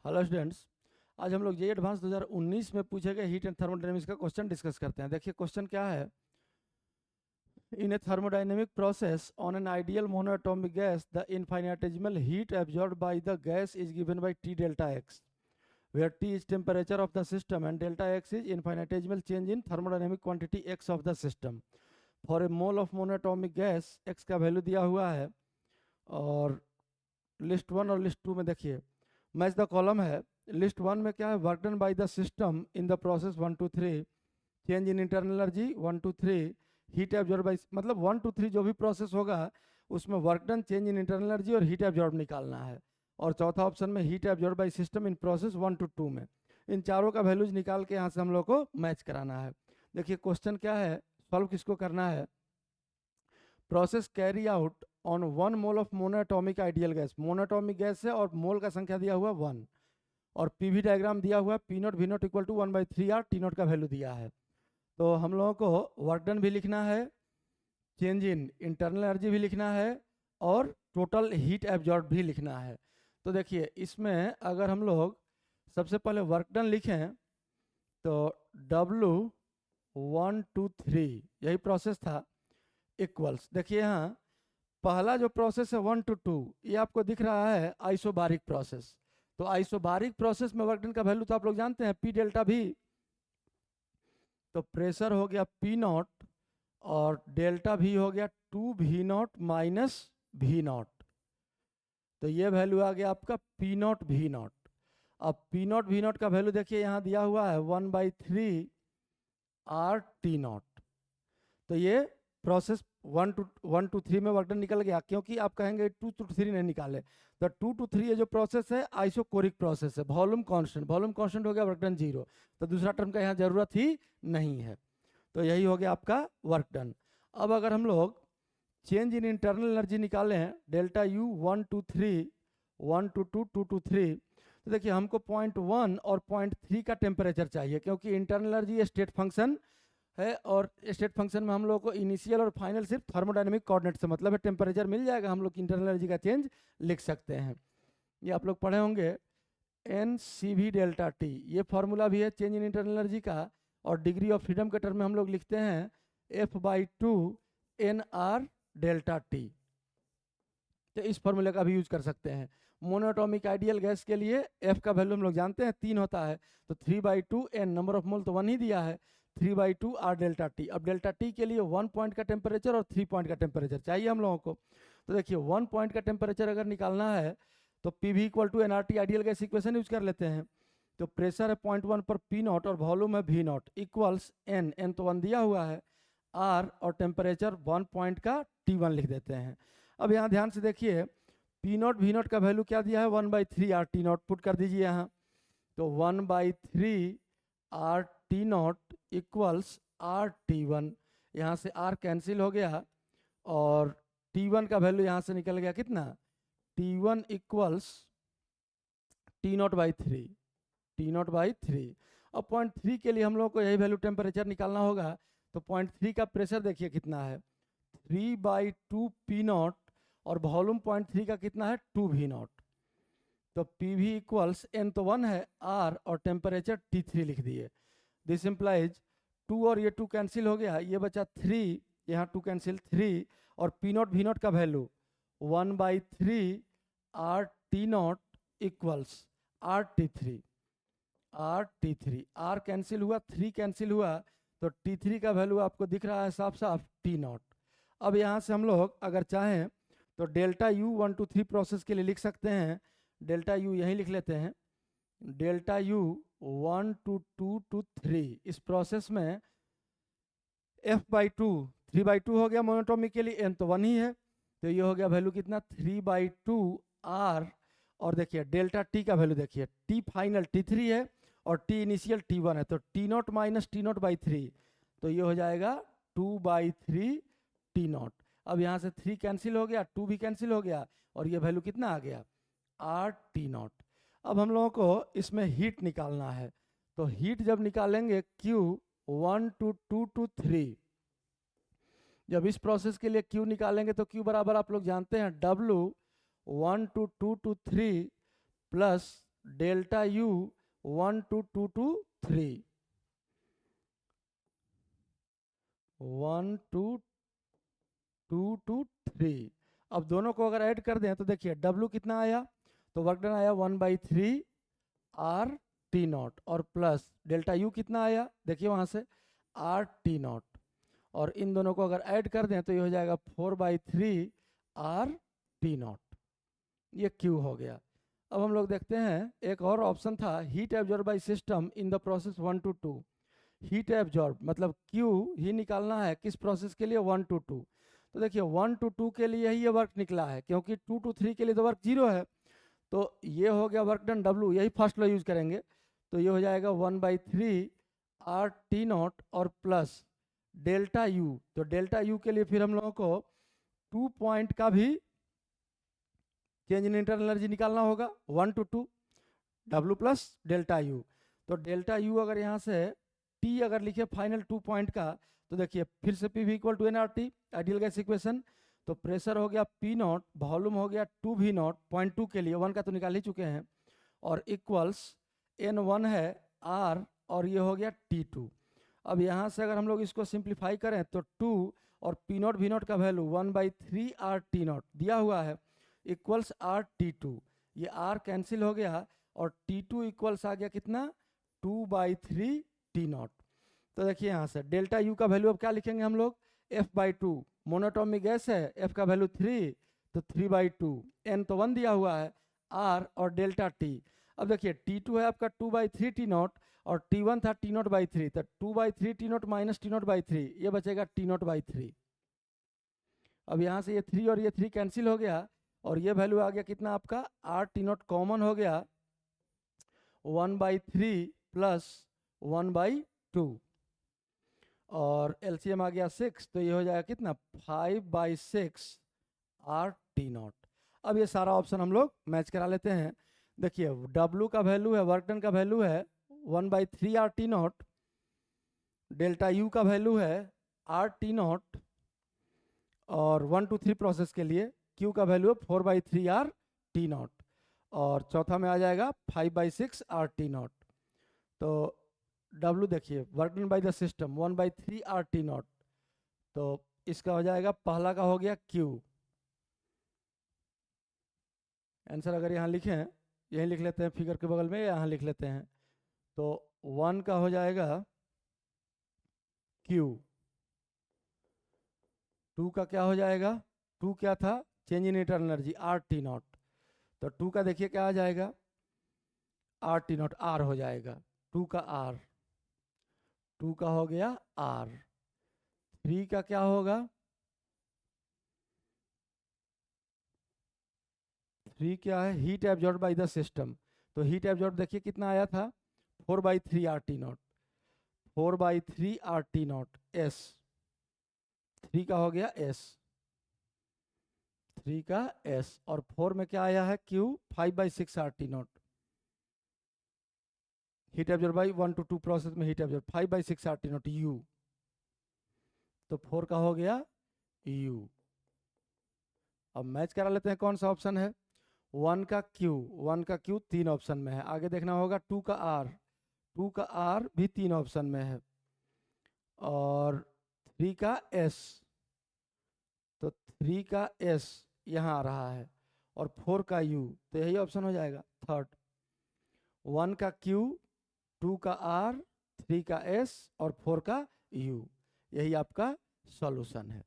Hello students. आज हम लोग जे एडवांस 2019 में पूछे गए हीट एंड थर्मोडायनेमिक्स का क्वेश्चन डिस्कस करते हैं। देखिए क्वेश्चन क्या है। In a thermodynamic process on an ideal monoatomic gas the infinitesimal heat absorbed by the gas is given by T delta X, where T is temperature of the system and delta X is infinitesimal change in thermodynamic quantity X of the system. For a mole of monatomic gas X का value दिया हुआ है और list one और list to में देखिए match the column है। List one में क्या है, work done by the system in the process 1 to 3, change in internal energy 1 to 3, heat absorb bye, मतलब 1 to 3 जो भी प्रोसेस होगा उसमें work done, change in internal energy और हीट एब्जॉर्ब निकालना है। और चौथा ऑप्शन में heat absorb by system in process 1 to 2 में। इन चारों का वैल्यूज निकाल के यहाँ से हम लोग को मैच कराना है। देखिए क्वेश्चन क्या है, सॉल्व किसको करना है। Process carry out on 1 mole of monoatomic ideal gas, monoatomic gas है और मोल का संख्या दिया हुआ 1 और पीवी डायग्राम दिया हुआ P not V not equal to 1/3 T not का वैल्यू दिया है। तो हम लोगों को वर्क डन भी लिखना है, चेंज इन इंटरनल एनर्जी भी लिखना है और टोटल हीट एब्जॉर्ब भी लिखना है। तो देखिए इसमें अगर हम लोग सबसे पहले वर्क डन लिखें तो W1 2 3 यही प्रोसेस था इक्वल्स, देखिए यहाँ पहला जो प्रोसेस है 1 to 2 ये आपको दिख रहा है आइसोबारिक प्रोसेस। तो आइसोबारिक प्रोसेस में वर्क डन का वैल्यू तो आप लोग जानते हैं पी डेल्टा भी। तो प्रेशर हो गया पी नॉट और डेल्टा भी हो गया 2 V not minus V not. तो ये वैल्यू आ गया आपका पी नॉट वी नॉट। अब पी नॉट वी नॉट का वैल्यू देखिए यहाँ दिया हुआ है 1/3 आर टी नॉट। तो ये प्रोसेस 1 to 3 में वर्क डन निकल गया, क्योंकि आप कहेंगे 2 to 3 नहीं निकाले। तो 2 to 3 ये जो प्रोसेस है आइसोकोरिक प्रोसेस है, वॉल्यूम कांस्टेंट हो गया, वर्क डन 0। तो दूसरा टर्म का यहाँ जरूरत ही नहीं है। तो यही हो गया आपका वर्क डन। अब अगर हम लोग चेंज इन इंटरनल एनर्जी निकालें delta U 1 to 3 1 to 2 2 to 3, तो देखिए हमको 0.1 और 0.3 का टेम्परेचर चाहिए, क्योंकि इंटरनल एनर्जी स्टेट फंक्शन है और स्टेट फंक्शन में हम लोग को इनिशियल और फाइनल सिर्फ थर्मोडायनेमिक कोऑर्डिनेट से मतलब है, टेम्परेचर मिल जाएगा, हम लोग इंटरनल एनर्जी का चेंज लिख सकते हैं। ये आप लोग पढ़े होंगे N C V delta T, ये फॉर्मूला भी है चेंज इन इंटरनल एनर्जी का। और डिग्री ऑफ फ्रीडम के टर्म में हम लोग लिखते हैं F/2 NR डेल्टा टी। तो इस फॉर्मूले का भी यूज कर सकते हैं। मोनोएटॉमिक आइडियल गैस के लिए F का वैल्यू हम लोग जानते हैं 3 होता है, तो 3/2 N, नंबर ऑफ मोल तो 1 ही दिया है, 3/2 R डेल्टा टी। अब डेल्टा टी के लिए 1 पॉइंट का टेम्परेचर और 3 पॉइंट का टेम्परेचर चाहिए हम लोगों को। तो देखिए 1 पॉइंट का टेम्परेचर अगर निकालना है तो PV = nRT ideal gas equation use कर लेते हैं। तो प्रेशर है 0.1 पर पी नॉट और वॉल्यूम है वी नॉट इक्वल्स एन तो 1 दिया हुआ है, आर और टेम्परेचर 1 पॉइंट का T1 लिख देते हैं। अब यहाँ ध्यान से देखिए पी नॉट वी नॉट का वैल्यू क्या दिया है 1/3 आर टी नॉट, पुट कर दीजिए यहाँ। तो 1/3 R T not equals R T1, यहाँ से आर कैंसिल हो गया और T1 का वैल्यू यहाँ से निकल गया कितना, T1 इक्वल्स T0/3, T0/3। अब 0.3 के लिए हम लोग को यही वैल्यू टेम्परेचर निकालना होगा। तो 0.3 का प्रेशर देखिए कितना है 3/2 पी नॉट और वॉल्यूम 0.3 का कितना है 2 वी नॉट। तो पी वी इक्वल्स एन तो 1 है, आर और टेम्परेचर T3 लिख दिए। दिस इम्प्लाइज 2 और ये 2 कैंसिल हो गया, ये बचा 3, यहाँ 2 कैंसिल 3 और पी नॉट वी नॉट का value 1/3 R T not equals R T3, R T3, R cancel हुआ 3 कैंसिल हुआ, तो T3 का वैल्यू आपको दिख रहा है साफ साफ T0। अब यहाँ से हम लोग अगर चाहें तो डेल्टा यू 1 to 3 प्रोसेस के लिए लिख सकते हैं, डेल्टा यू यहीं लिख लेते हैं, डेल्टा यू 1 to 2 to 3 इस प्रोसेस में F/2 3/2 हो गया मोनोटॉमिक के लिए, एन तो 1 ही है, तो ये हो गया वैल्यू कितना 3/2 आर। और देखिए डेल्टा टी का वैल्यू देखिए, टी फाइनल T3 है और टी इनिशियल T1 है, तो T0 माइनस T0/3, तो ये हो जाएगा 2/3 T0। अब यहाँ से 3 कैंसिल हो गया, 2 भी कैंसिल हो गया और ये वैल्यू कितना आ गया आर T0। अब हम लोगों को इसमें हीट निकालना है, तो हीट जब निकालेंगे Q1 to 2 to 3, जब इस प्रोसेस के लिए Q निकालेंगे तो Q बराबर आप लोग जानते हैं W1 to 2 to 3 plus delta U 1 to 2 to 3, 1 to 2 to 3। अब दोनों को अगर ऐड कर दें तो देखिए W कितना आया, तो वर्क डन आया 1/3 आर टी नॉट, और प्लस डेल्टा यू कितना आया, देखिए वहाँ से आर टी नॉट, और इन दोनों को अगर ऐड कर दें तो ये हो जाएगा 4/3 आर टी नॉट, ये क्यू हो गया। अब हम लोग देखते हैं एक और ऑप्शन था, heat absorb by system in the process 1 to 2। Heat absorb मतलब क्यू ही निकालना है किस प्रोसेस के लिए, 1 to 2। तो देखिए 1 to 2 के लिए ही ये वर्क निकला है, क्योंकि 2 to 3 के लिए तो वर्क 0 है। तो ये हो गया वर्क डन W, यही फर्स्ट लो यूज करेंगे, तो ये हो जाएगा 1/3 आर टी नॉट और प्लस डेल्टा यू। तो डेल्टा यू के लिए फिर हम लोगों को 2 पॉइंट का भी चेंज इन इंटरनल एनर्जी निकालना होगा, 1 to 2 W plus delta U. तो डेल्टा यू अगर यहाँ से T अगर लिखे फाइनल 2 पॉइंट का, तो देखिए फिर से P = nRT, ideal gas equation. तो प्रेशर हो गया P नॉट, वॉल्यूम हो गया 2V नॉट, 0.2 के लिए 1 का तो निकाल ही चुके हैं, और इक्वल्स N1 है R, और ये हो गया T2। अब यहाँ से अगर हम लोग इसको सिंप्लीफाई करें तो 2 और P नॉट V नॉट का वैल्यू 1/3 R T नॉट दिया हुआ है, इक्वल्स R T2, ये R कैंसिल हो गया, और T2 इक्वल्स आ गया कितना, 2/3 T नॉट। तो देखिए यहाँ से डेल्टा यू का वैल्यू अब क्या लिखेंगे हम लोग, F/2, मोनोटॉमिक गैस है, F का वैल्यू 3, तो 3/2, N तो 1 दिया हुआ है, R और डेल्टा T। अब देखिए T2 है आपका 2/3 T नॉट, और T1 था T नॉट/3, तो 2/3 T नॉट माइनस T नॉट/3, ये बचेगा T नॉट/3। अब यहाँ से ये 3 और ये 3 कैंसिल हो गया, और ये वैल्यू आ गया कितना आपका, R T नॉट कॉमन हो गया 1/3 प्लस 1/2, और एलसीएम आ गया 6, तो ये हो जाएगा कितना, 5/6 R T नॉट। अब ये सारा ऑप्शन हम लोग मैच करा लेते हैं। देखिए W का वैल्यू है, वर्क डन का वैल्यू है 1/3 R T not, delta U का वैल्यू है R T नॉट, और 1 to 3 प्रोसेस के लिए Q का वैल्यू है 4/3 R T नॉट, और चौथा में आ जाएगा 5/6 R T नॉट। तो W देखिए work done by the system 1/3 R T not, तो इसका हो जाएगा, पहला का हो गया Q। आंसर अगर यहाँ लिखें, यहीं लिख लेते हैं फिगर के बगल में, यहाँ लिख लेते हैं, तो 1 का हो जाएगा Q, 2 का क्या हो जाएगा, 2 क्या था, change in internal energy R T not, तो 2 का देखिए क्या आ जाएगा, R T नॉट R हो जाएगा, 2 का R, 2 का हो गया R। 3 का क्या होगा, 3 क्या है, heat absorb by the system. तो हीट एब्जॉर्ब देखिए कितना आया था, 4/3 R T not, 4/3 R T not S, 3 का हो गया S, 3 का S, और 4 में क्या आया है Q, 5/6 R T not, heat absorb by 1 to 2 process में heat absorb 5/6 R T not U, तो 4 का हो गया U। अब मैच करा लेते हैं कौन सा ऑप्शन है, 1 का Q, 1 का Q 3 ऑप्शन में है, आगे देखना होगा 2 का R, 2 का R भी 3 ऑप्शन में है, और 3 का S, तो 3 का S यहाँ आ रहा है, और 4 का U, तो यही ऑप्शन हो जाएगा थर्ड। 1 का Q, 2 का R, 3 का S और 4 का U, यही आपका सॉल्यूशन है।